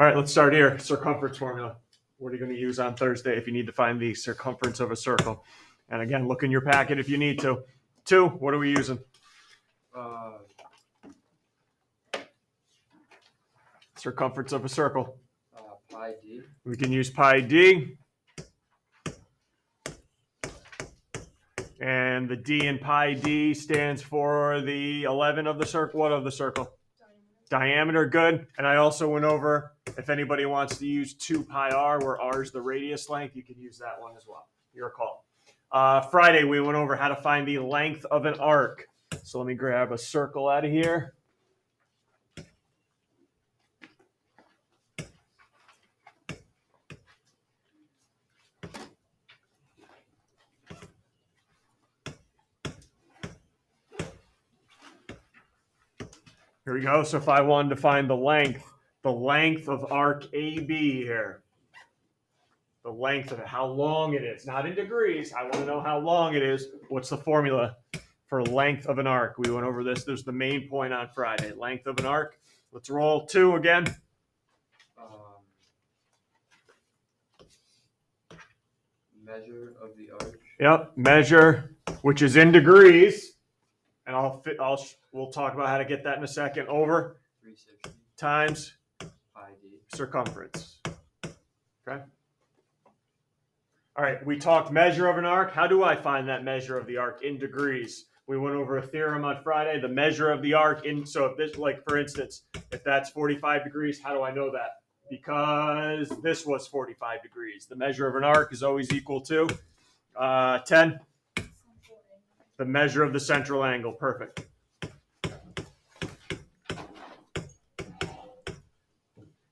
All right, let's start here. Circumference formula. What are you going to use on Thursday if you need to find the circumference of a circle? And again, look in your packet if you need to. 2, what are we using? Circumference of a circle. Pi d. We can use pi d. And the d in pi d stands for the 11 of the circle. What of the circle? Diameter, good. And I also went over, if anybody wants to use 2 pi r, where r is the radius length, you can use that one as well. Your call. Friday, we went over how to find the length of an arc. So let me grab a circle out of here. Here we go. So if I wanted to find the length of arc AB here, the length of it, how long it is, not in degrees. I want to know how long it is. What's the formula for length of an arc? We went over this. There's the main point on Friday. Length of an arc. Let's roll 2 again. Measure of the arc. Yep, measure, which is in degrees. And we'll talk about how to get that in a second. Over 360 times pi d. Circumference. Okay. All right, we talked measure of an arc. How do I find that measure of the arc in degrees? We went over a theorem on Friday, the measure of the arc so if this, like for instance, if that's 45 degrees, how do I know that? Because this was 45 degrees. The measure of an arc is always equal to 10. The measure of the central angle. Perfect.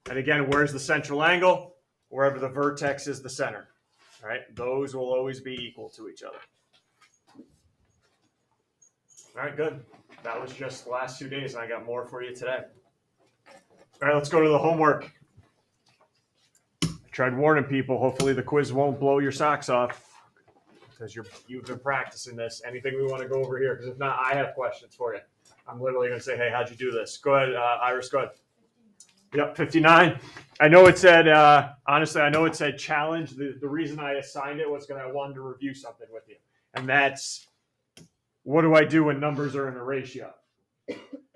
And again, where's the central angle? Wherever the vertex is the center. All right, those will always be equal to each other. All right, good. That was just the last 2 days, and I got more for you today. All right, let's go to the homework. I tried warning people. Hopefully the quiz won't blow your socks off because you've been practicing this. Anything we want to go over here? Because if not, I have questions for you. I'm literally going to say, hey, how'd you do this? Go ahead, Iris, go ahead. Yep, 59. I know it said, honestly, I know it said challenge. The reason I assigned it was because I wanted to review something with you. And that's, what do I do when numbers are in a ratio?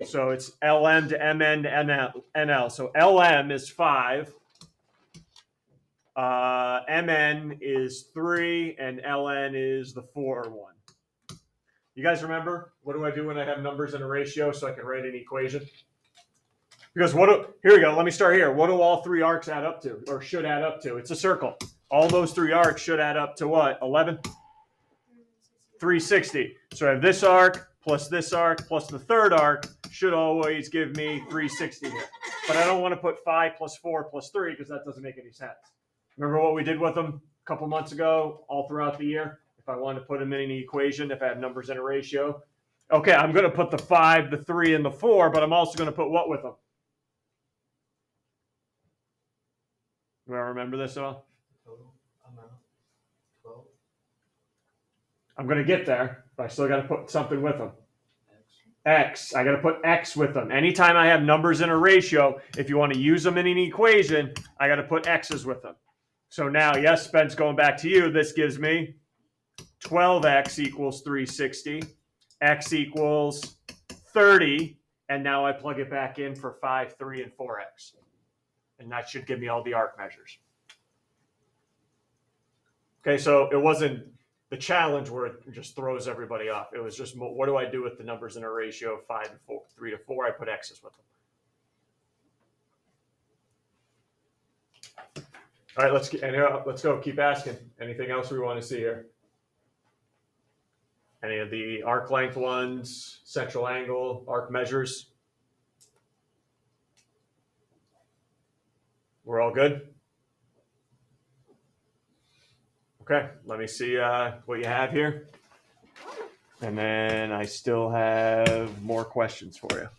So it's LM to MN to NL. So LM is 5. MN is 3. And LN is the 4 one. You guys remember? What do I do when I have numbers in a ratio so I can write an equation? Because here we go. Let me start here. What do all 3 arcs add up to, or should add up to? It's a circle. All those 3 arcs should add up to what? 11? 360. So I have this arc plus the third arc should always give me 360 here. But I don't want to put 5 plus 4 plus 3 because that doesn't make any sense. Remember what we did with them a couple months ago, all throughout the year? If I wanted to put them in an equation, if I have numbers in a ratio. Okay, I'm going to put the 5, the 3, and the 4, but I'm also going to put what with them? Do I remember this at all? Total amount 12. I'm going to get there, but I still got to put something with them. X. I got to put X with them. Anytime I have numbers in a ratio, if you want to use them in an equation, I got to put X's with them. So now, yes, Spence, going back to you, this gives me 12X equals 360. X equals 30. And now I plug it back in for 5, 3, and 4X. And that should give me all the arc measures. Okay, so it wasn't the challenge where it just throws everybody off. It was just, what do I do with the numbers in a ratio of 5 to 4, 3 to 4? I put X's with them. All right, let's go. Keep asking. Anything else we want to see here? Any of the arc length ones, central angle, arc measures? We're all good? Okay, let me see what you have here. And then I still have more questions for you.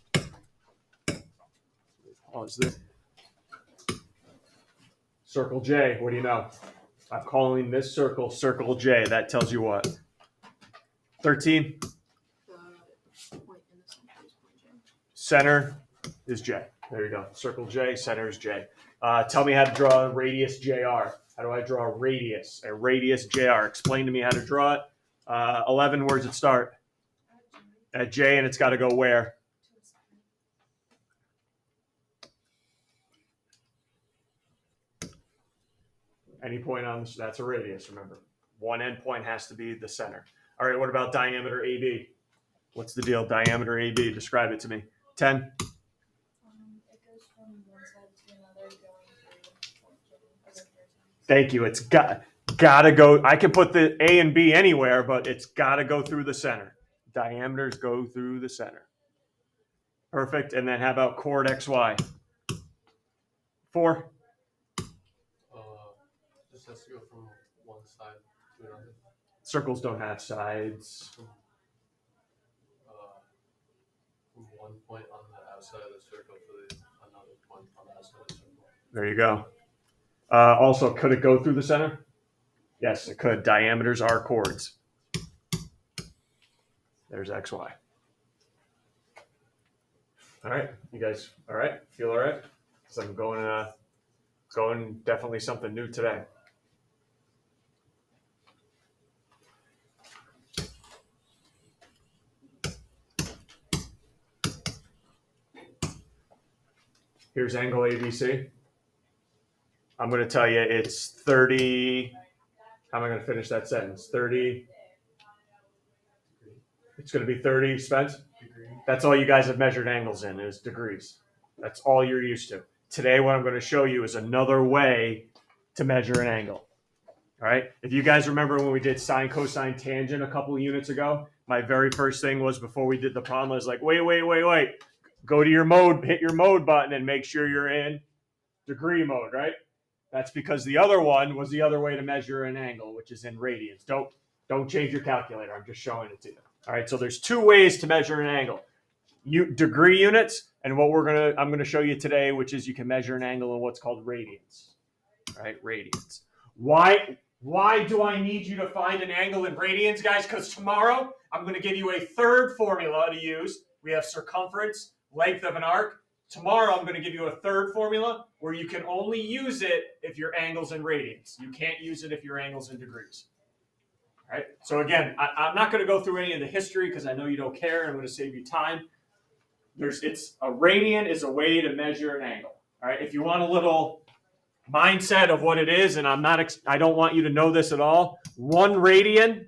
Pause this. Circle J, what do you know? I'm calling this circle Circle J. That tells you what? 13? Center is J. There you go. Circle J, center is J. Tell me how to draw a radius JR. How do I draw a radius? A radius JR. Explain to me how to draw it. 11, where does it start? At J, and it's got to go where? Any point on this, that's a radius, remember. One endpoint has to be the center. All right, what about diameter AB? What's the deal? Diameter AB, describe it to me. 10? It goes from one side to another, going through other vertices. Thank you. It's gotta go. I can put the A and B anywhere, but it's gotta go through the center. Diameters go through the center. Perfect. And then how about chord XY? 4? Just has to go from one side to another. Circles don't have sides. From one point on the outside of the circle to another point on the outside of the circle. There you go. Also, could it go through the center? Yes, it could. Diameters are chords. There's XY. All right, you guys, all right? Feel all right? Because I'm going definitely something new today. Here's angle ABC. I'm going to tell you it's 30. How am I going to finish that sentence? 30. It's going to be 30, Spence? Degree. That's all you guys have measured angles in is degrees. That's all you're used to. Today, what I'm going to show you is another way to measure an angle. All right. If you guys remember when we did sine, cosine, tangent a couple of units ago, my very first thing was before we did the problem, I was like, wait. Go to your mode, hit your mode button and make sure you're in degree mode, right? That's because the other one was the other way to measure an angle, which is in radians. Don't change your calculator. I'm just showing it to you. All right. So there's two ways to measure an angle. Degree units, and what I'm gonna show you today, which is you can measure an angle in what's called radians. All right, radians. Why do I need you to find an angle in radians, guys? Because tomorrow I'm going to give you a third formula to use. We have circumference, length of an arc. Tomorrow I'm going to give you a third formula where you can only use it if your angle's in radians. You can't use it if your angle's in degrees. All right. So again, I'm not going to go through any of the history because I know you don't care. I'm going to save you time. It's a radian is a way to measure an angle. All right. If you want a little mindset of what it is, and I don't want you to know this at all. 1 radian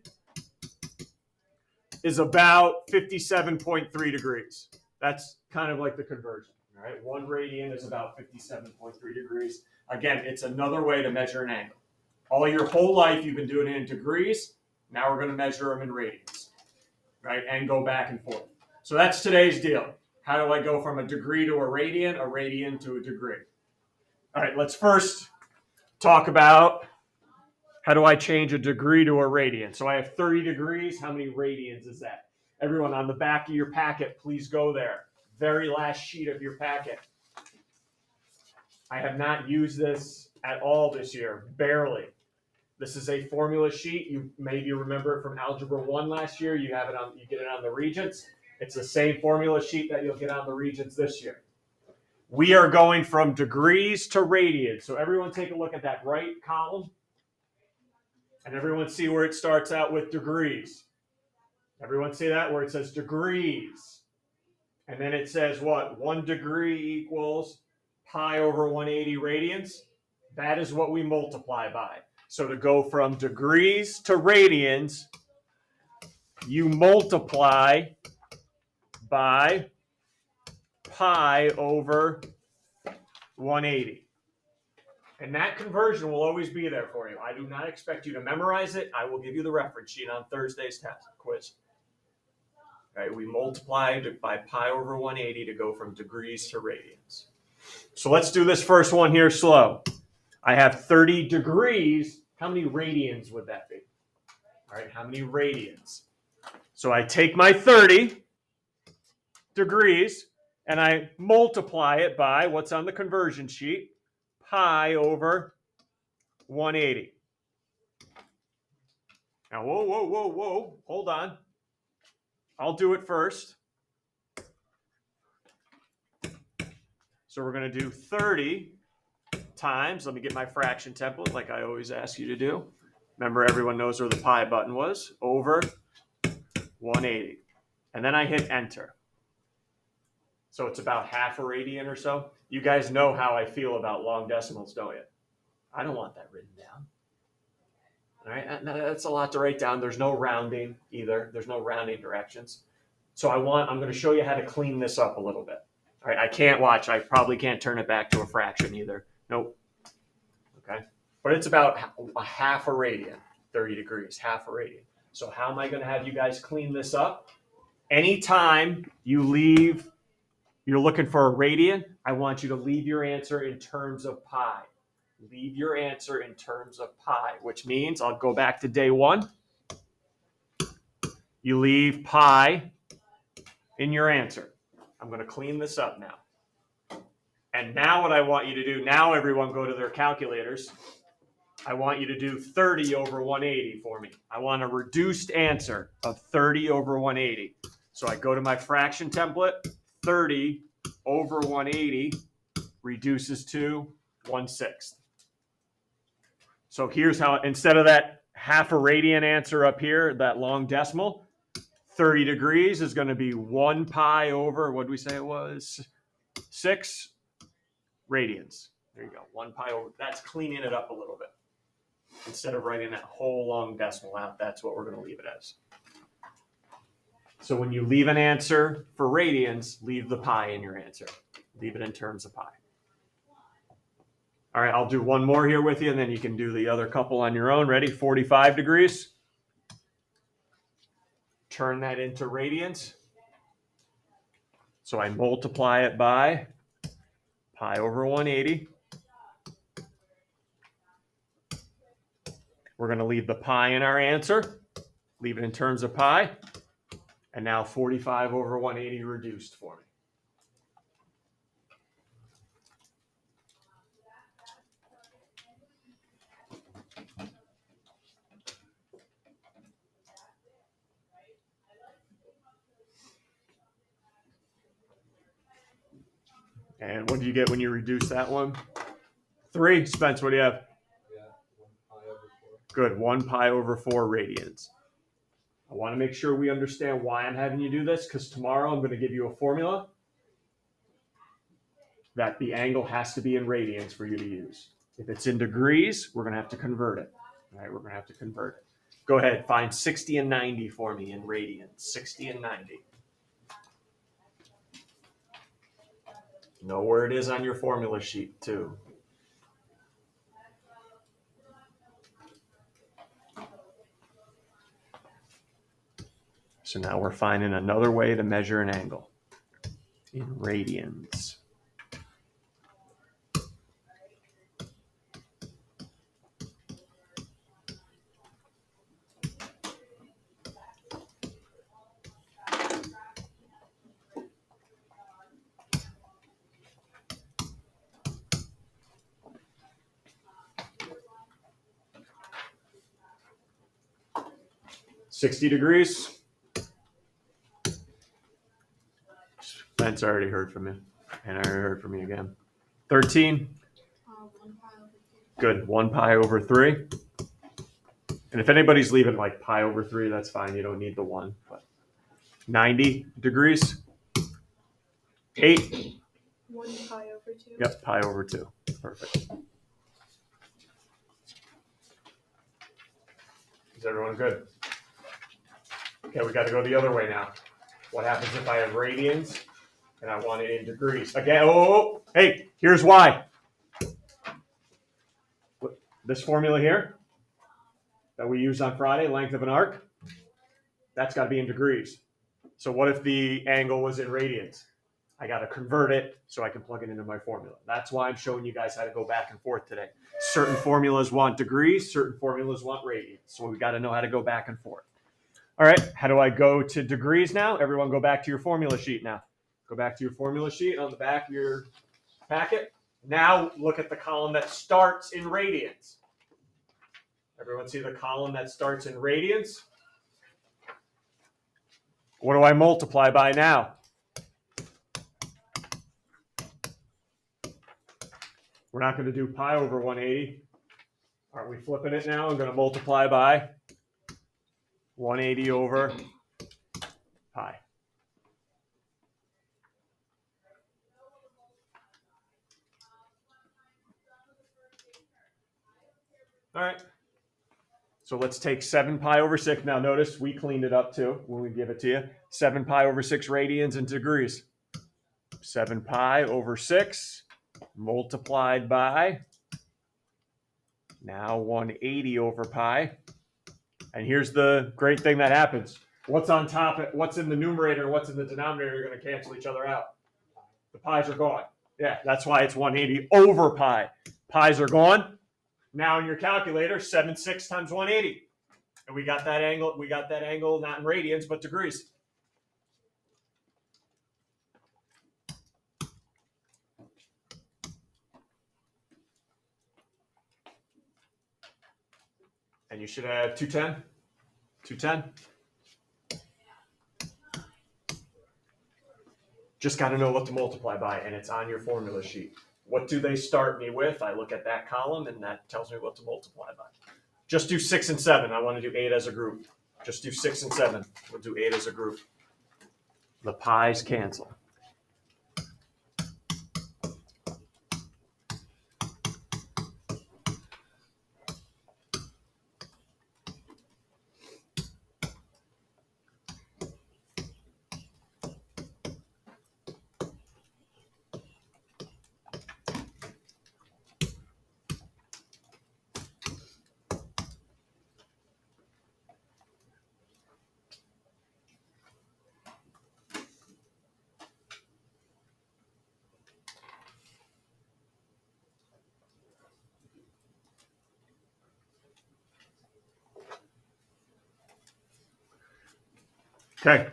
is about 57.3 degrees. That's kind of like the conversion. All right. 1 radian is about 57.3 degrees. Again, it's another way to measure an angle. All your whole life you've been doing it in degrees. Now we're going to measure them in radians, right? And go back and forth. So that's today's deal. How do I go from a degree to a radian to a degree? All right, let's first talk about how do I change a degree to a radian. So I have 30 degrees. How many radians is that? Everyone on the back of your packet, please go there. Very last sheet of your packet. I have not used this at all this year, barely. This is a formula sheet. You maybe remember it from Algebra 1 last year. You get it on the Regents. It's the same formula sheet that you'll get on the Regents this year. We are going from degrees to radians. So everyone take a look at that right column. And everyone see where it starts out with degrees. Everyone see that? Where it says degrees. And then it says what? 1 degree equals pi over 180 radians. That is what we multiply by. So to go from degrees to radians, you multiply by pi over 180. And that conversion will always be there for you. I do not expect you to memorize it. I will give you the reference sheet on Thursday's test quiz. All right, we multiply by pi over 180 to go from degrees to radians. So let's do this first one here slow. I have 30 degrees. How many radians would that be? All right, how many radians? So I take my 30 degrees and I multiply it by what's on the conversion sheet, pi over 180. Now, whoa, hold on. I'll do it first. So we're going to do 30 times. Let me get my fraction template like I always ask you to do. Remember, everyone knows where the pi button was. Over 180. And then I hit enter. So it's about half a radian or so. You guys know how I feel about long decimals, don't you? I don't want that written down. All right, that's a lot to write down. There's no rounding either. There's no rounding directions. So I'm going to show you how to clean this up a little bit. All right, I can't watch. I probably can't turn it back to a fraction either. Nope. Okay, but it's about a half a radian, 30 degrees, half a radian. So how am I going to have you guys clean this up? Anytime you leave, you're looking for a radian, I want you to leave your answer in terms of pi. Leave your answer in terms of pi, which means I'll go back to day one. You leave pi in your answer. I'm going to clean this up now. And now what I want you to do, now everyone go to their calculators. I want you to do 30 over 180 for me. I want a reduced answer of 30 over 180. So I go to my fraction template, 30 over 180 reduces to 1/6. So here's how, instead of that half a radian answer up here, that long decimal, 30 degrees is going to be 1 pi over, what did we say it was? 6 radians. There you go, 1 pi over. That's cleaning it up a little bit. Instead of writing that whole long decimal out, that's what we're going to leave it as. So when you leave an answer for radians, leave the pi in your answer. Leave it in terms of pi. All right, I'll do one more here with you, and then you can do the other couple on your own. Ready? 45 degrees. Turn that into radians. So I multiply it by pi over 180. We're going to leave the pi in our answer. Leave it in terms of pi. And now 45 over 180 reduced for me. And what do you get when you reduce that one? 3. Spence, what do you have? Yeah, 1 pi over 4. Good. 1 pi over 4 radians. I want to make sure we understand why I'm having you do this, because tomorrow I'm going to give you a formula that the angle has to be in radians for you to use. If it's in degrees, we're going to have to convert it. All right, we're going to have to convert it. Go ahead, find 60 and 90 for me in radians. 60 and 90. Know where it is on your formula sheet, too. So now we're finding another way to measure an angle in radians. $60 degrees. Spence already heard from you, and I already heard from you again. 13. 1 pi over 2. Good. 1 pi over 3. And if anybody's leaving like pi over 3, that's fine. You don't need the 1. But 90 degrees. 8. 1 pi over 2. Yep, pi over 2. Perfect. Is everyone good? Okay, we got to go the other way now. What happens if I have radians and I want it in degrees? Again, hey, here's why. This formula here that we used on Friday, length of an arc, that's got to be in degrees. So what if the angle was in radians? I got to convert it so I can plug it into my formula. That's why I'm showing you guys how to go back and forth today. Certain formulas want degrees, certain formulas want radians. So we got to know how to go back and forth. All right, how do I go to degrees now? Everyone go back to your formula sheet now. Go back to your formula sheet on the back of your packet. Now look at the column that starts in radians. Everyone see the column that starts in radians? What do I multiply by now? We're not going to do pi over 180. Aren't we flipping it now? I'm going to multiply by 180 over pi. All right. So let's take 7 pi over 6. Now notice we cleaned it up too when we give it to you. 7 pi over 6 radians into degrees. 7 pi over 6 multiplied by now 180 over pi. And here's the great thing that happens. What's on top, what's in the numerator and what's in the denominator are going to cancel each other out. The pi's are gone. Yeah, that's why it's 180 over pi. Pi's are gone. Now in your calculator, 76 times 180. And we got that angle not in radians, but degrees. And you should have 210. 210. Just got to know what to multiply by, and it's on your formula sheet. What do they start me with? I look at that column, and that tells me what to multiply by. Just do 6 and 7. I want to do 8 as a group. Just do 6 and 7. We'll do 8 as a group. The pi's cancel. Okay,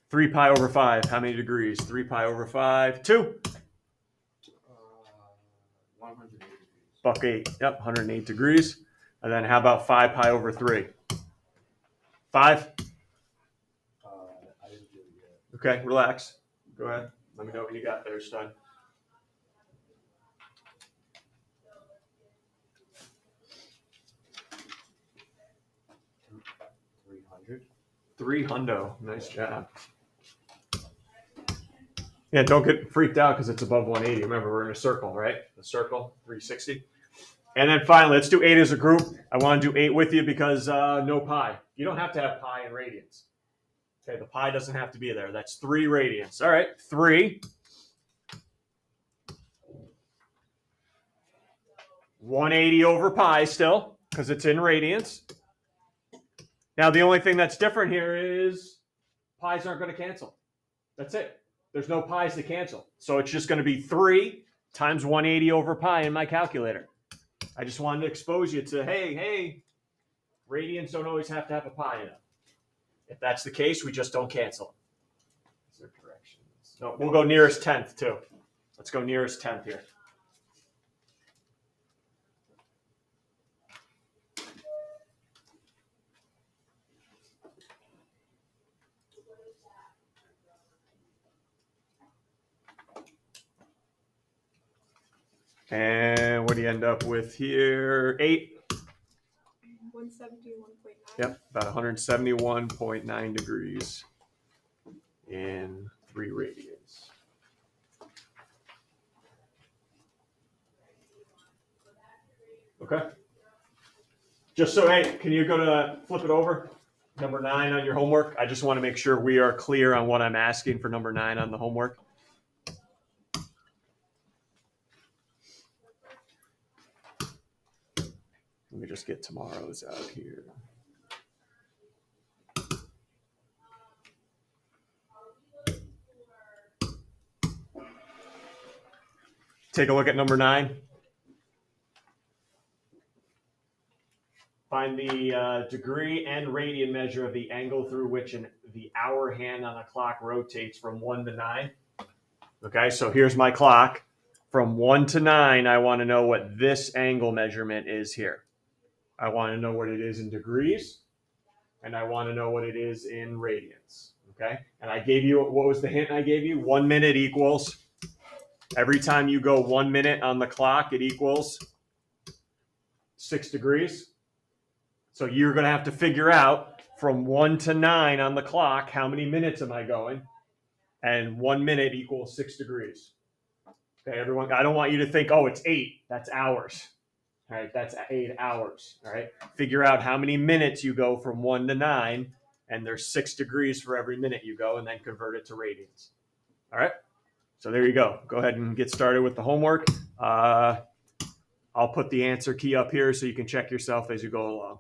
3 pi over 5. How many degrees? 3 pi over 5, 2. 180 degrees. Buck 8. Yep, 108 degrees. And then how about 5 pi over 3? 5? I didn't do it yet. Okay, relax. Go ahead. Let me know what you got there, stud. $300. Nice job. Yeah, don't get freaked out because it's above 180. Remember, we're in a circle, right? The circle, 360. And then finally, let's do 8 as a group. I want to do 8 with you because no pi. You don't have to have pi in radians. Okay, the pi doesn't have to be there. That's 3 radians. All right, 3. 180 over pi still because it's in radians. Now, the only thing that's different here is pi's aren't going to cancel. That's it. There's no pi's to cancel. So it's just going to be 3 times 180 over pi in my calculator. I just wanted to expose you to, hey, radians don't always have to have a pi in them. If that's the case, we just don't cancel. Is there directions? No, we'll go nearest 10th too. Let's go nearest 10th here. And what do you end up with here? 8. 171.9. Yep, about 171.9 degrees in 3 radians. Okay. Just so, hey, can you go to flip it over? Number 9 on your homework. I just want to make sure we are clear on what I'm asking for number 9 on the homework. Let me just get tomorrow's out here. Take a look at number 9. Find the degree and radian measure of the angle through which the hour hand on a clock rotates from 1 to 9. Okay, so here's my clock. From 1 to 9, I want to know what this angle measurement is here. I want to know what it is in degrees, and I want to know what it is in radians. Okay, and I gave you, what was the hint I gave you? 1 minute equals Every time you go 1 minute on the clock, it equals 6 degrees. So you're going to have to figure out from 1 to 9 on the clock, how many minutes am I going? And 1 minute equals 6 degrees. Okay, everyone, I don't want you to think, oh, it's 8. That's hours. All right, that's 8 hours. All right, figure out how many minutes you go from 1 to 9, and there's 6 degrees for every minute you go, and then convert it to radians. All right, so there you go. Go ahead and get started with the homework. I'll put the answer key up here so you can check yourself as you go along.